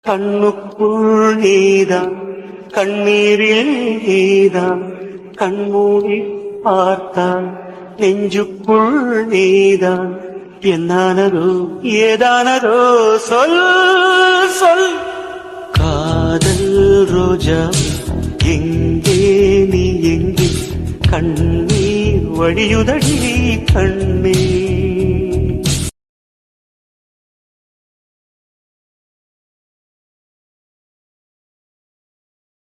கண்ணுக்குள் நீதான், கண்ணீரில் நீதான், கண்மூடி பார்த்தான் நெஞ்சுக்குள் நீதான். என்னானதோ ஏதானதோ சொல் சொல். காதல் ரோஜா எங்கே நீ எங்கே, கண்ணீர் வழியுதடி கண்ணே.